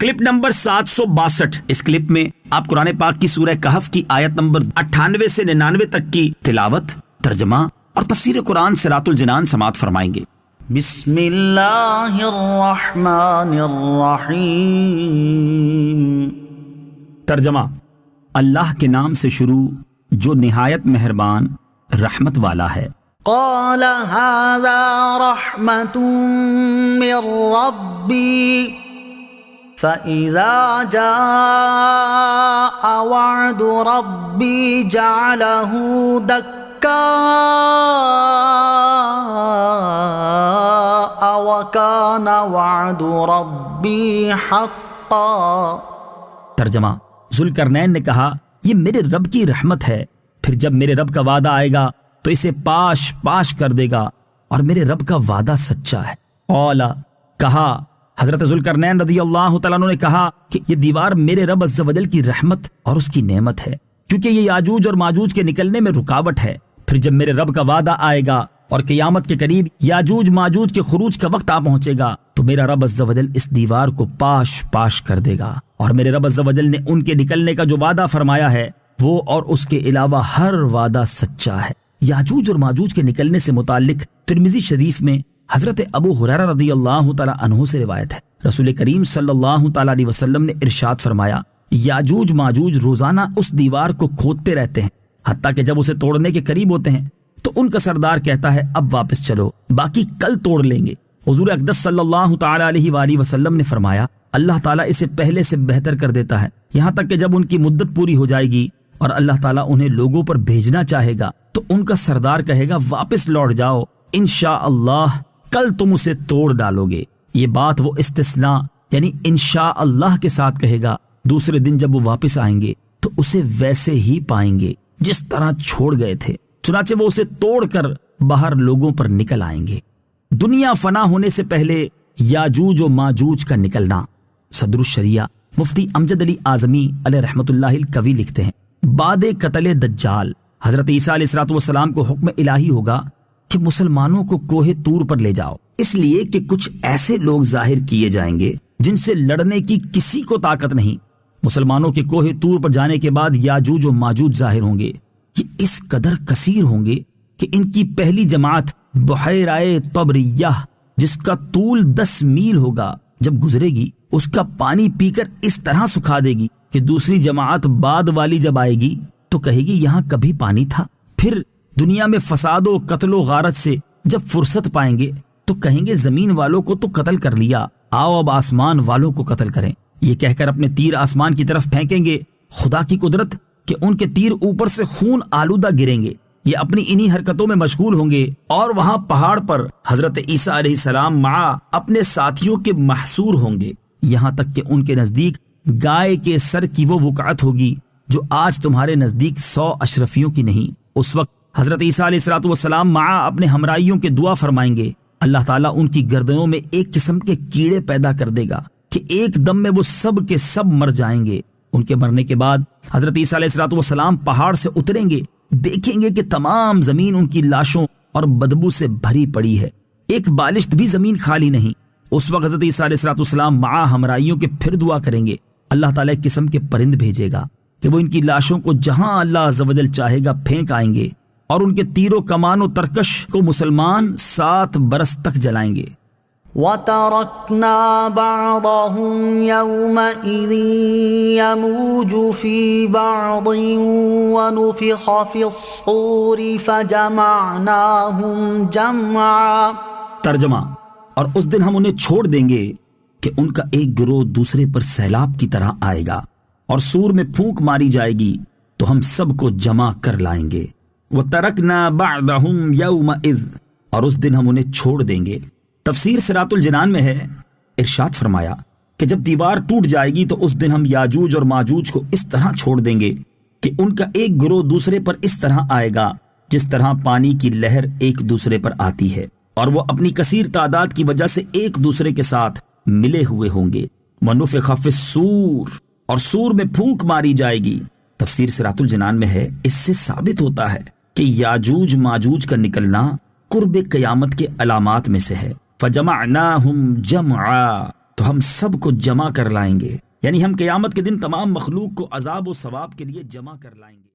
Clip number 762۔ اس clip میں آپ قرآن پاک کی سورہ کہف کی آیت نمبر 98 سے 99 تک کی تلاوت، ترجمہ اور تفسیر قرآن صراط الجنان سماعت فرمائیں گے۔ بسم اللہ الرحمن الرحیم۔ ترجمہ: اللہ کے نام سے شروع جو نہایت مہربان رحمت والا ہے۔ قال هذا رحمت من ربی فَإِذَا جَاءَ وَعْدُ رَبِّي جَعَلَهُ دَكَّاءَ وَكَانَ وَعْدُ رَبِّي حَقًّا۔ ترجمہ: ذوالقرنین نے کہا یہ میرے رب کی رحمت ہے، پھر جب میرے رب کا وعدہ آئے گا تو اسے پاش پاش کر دے گا، اور میرے رب کا وعدہ سچا ہے۔ قال، کہا حضرت ذوالقرنین رضی اللہ تعالیٰ عنہ نے کہا کہ یہ دیوار میرے رب عز و جل کی رحمت اور اس کی نعمت ہے، کیونکہ یہ یاجوج اور ماجوج کے نکلنے میں رکاوٹ ہے۔ پھر جب میرے رب کا وعدہ آئے گا اور قیامت کے قریب یاجوج ماجوج کے خروج کا وقت آ پہنچے گا تو میرا رب عز و جل اس دیوار کو پاش پاش کر دے گا، اور میرے رب عز و جل نے ان کے نکلنے کا جو وعدہ فرمایا ہے وہ اور اس کے علاوہ ہر وعدہ سچا ہے۔ یاجوج اور ماجوج کے نکلنے سے متعلق ترمذی شریف میں حضرت ابو ہریرہ رضی اللہ تعالیٰ عنہ سے روایت ہے، رسول کریم صلی اللہ تعالیٰ علیہ وسلم نے ارشاد فرمایا، یاجوج ماجوج روزانہ اس دیوار کو کھودتے رہتے ہیں، حتیٰ کہ جب اسے توڑنے کے قریب ہوتے ہیں تو ان کا سردار کہتا ہے اب واپس چلو، باقی کل توڑ لیں گے۔ حضور اقدس صلی اللہ تعالیٰ علیہ وآلہ وسلم نے فرمایا، اللہ تعالیٰ اسے پہلے سے بہتر کر دیتا ہے، یہاں تک کہ جب ان کی مدت پوری ہو جائے گی اور اللہ تعالیٰ انہیں لوگوں پر بھیجنا چاہے گا تو ان کا سردار کہے گا واپس لوٹ جاؤ، انشاءاللہ کل تم اسے توڑ ڈالو گے۔ یہ بات وہ استثناء یعنی انشاءاللہ کے ساتھ کہے گا، دوسرے دن جب وہ واپس آئیں گے تو اسے ویسے ہی پائیں گے جس طرح چھوڑ گئے تھے، چنانچہ وہ اسے توڑ کر باہر لوگوں پر نکل آئیں گے۔ دنیا فنا ہونے سے پہلے یاجوج و ماجوج کا نکلنا۔ صدر الشریعہ مفتی امجد علی اعظمی علیہ رحمت اللہ القوی لکھتے ہیں، بعد قتل دجال حضرت عیسیٰ علیہ السلام کو حکم الہی ہوگا کہ مسلمانوں کو کوہ طور پر لے جاؤ، اس لیے کہ کچھ ایسے لوگ ظاہر کیے جائیں گے جن سے لڑنے کی کسی کو طاقت نہیں۔ مسلمانوں کے کوہ طور پر جانے کے بعد یاجوج و ماجوج ظاہر ہوں گے، یہ اس قدر کثیر ہوں گے کہ ان کی پہلی جماعت بحیرہ طبریہ جس کا طول 10 میل ہوگا جب گزرے گی اس کا پانی پی کر اس طرح سکھا دے گی کہ دوسری جماعت بعد والی جب آئے گی تو کہے گی یہاں کبھی پانی تھا۔ پھر دنیا میں فساد و قتل و غارت سے جب فرصت پائیں گے تو کہیں گے زمین والوں کو تو قتل کر لیا، آؤ اب آسمان والوں کو قتل کریں۔ یہ کہہ کر اپنے تیر آسمان کی طرف پھینکیں گے، خدا کی قدرت کہ ان کے تیر اوپر سے خون آلودہ گریں گے۔ یہ اپنی انہی حرکتوں میں مشغول ہوں گے، اور وہاں پہاڑ پر حضرت عیسیٰ علیہ السلام مع اپنے ساتھیوں کے محصور ہوں گے، یہاں تک کہ ان کے نزدیک گائے کے سر کی وہ وقعت ہوگی جو آج تمہارے نزدیک 100 اشرفیوں کی نہیں۔ اس وقت حضرت عیسیٰ علیہ السلام مع اپنے ہمراہیوں کے دعا فرمائیں گے، اللہ تعالیٰ ان کی گردنوں میں ایک قسم کے کیڑے پیدا کر دے گا کہ ایک دم میں وہ سب کے سب مر جائیں گے۔ ان کے مرنے کے بعد حضرت عیسیٰ علیہ السلام پہاڑ سے اتریں گے، دیکھیں گے کہ تمام زمین ان کی لاشوں اور بدبو سے بھری پڑی ہے، ایک بالشت بھی زمین خالی نہیں۔ اس وقت حضرت عیسیٰ علیہ السلام مع ہمراہیوں کے پھر دعا کریں گے، اللہ تعالیٰ ایک قسم کے پرند بھیجے گا کہ وہ ان کی لاشوں کو جہاں اللہ عز و جل چاہے گا پھینک آئیں گے، اور ان کے تیر و کمان و ترکش کو مسلمان 7 برس تک جلائیں گے۔ وَتَرَكْنَا بَعْضَهُمْ يَوْمَئِذٍ يَمُوجُ فِي بَعْضٍ وَنُفِخَ فِي الصُّورِ فَجَمَعْنَاهُمْ جَمْعًا۔ ترجمہ: اور اس دن ہم انہیں چھوڑ دیں گے کہ ان کا ایک گروہ دوسرے پر سیلاب کی طرح آئے گا، اور سور میں پھونک ماری جائے گی تو ہم سب کو جمع کر لائیں گے۔ وَتَرَكْنَا بَعْضَهُمْ يَوْمَئِذٍ، اور اس دن ہم انہیں چھوڑ دیں گے۔ تفسیر صراط الجنان میں ہے، ارشاد فرمایا کہ جب دیوار ٹوٹ جائے گی تو اس دن ہم یاجوج اور ماجوج کو اس طرح چھوڑ دیں گے کہ ان کا ایک گروہ دوسرے پر اس طرح آئے گا جس طرح پانی کی لہر ایک دوسرے پر آتی ہے، اور وہ اپنی کثیر تعداد کی وجہ سے ایک دوسرے کے ساتھ ملے ہوئے ہوں گے۔ وَنُفِخَ فِي الصُّورِ، اور سور میں پھونک ماری جائے گی۔ تفسیر صراط الجنان میں ہے، اس سے ثابت ہوتا ہے کہ یاجوج ماجوج کا نکلنا قرب قیامت کے علامات میں سے ہے۔ فَجَمَعْنَاهُمْ جَمْعًا، تو ہم سب کو جمع کر لائیں گے، یعنی ہم قیامت کے دن تمام مخلوق کو عذاب و ثواب کے لیے جمع کر لائیں گے۔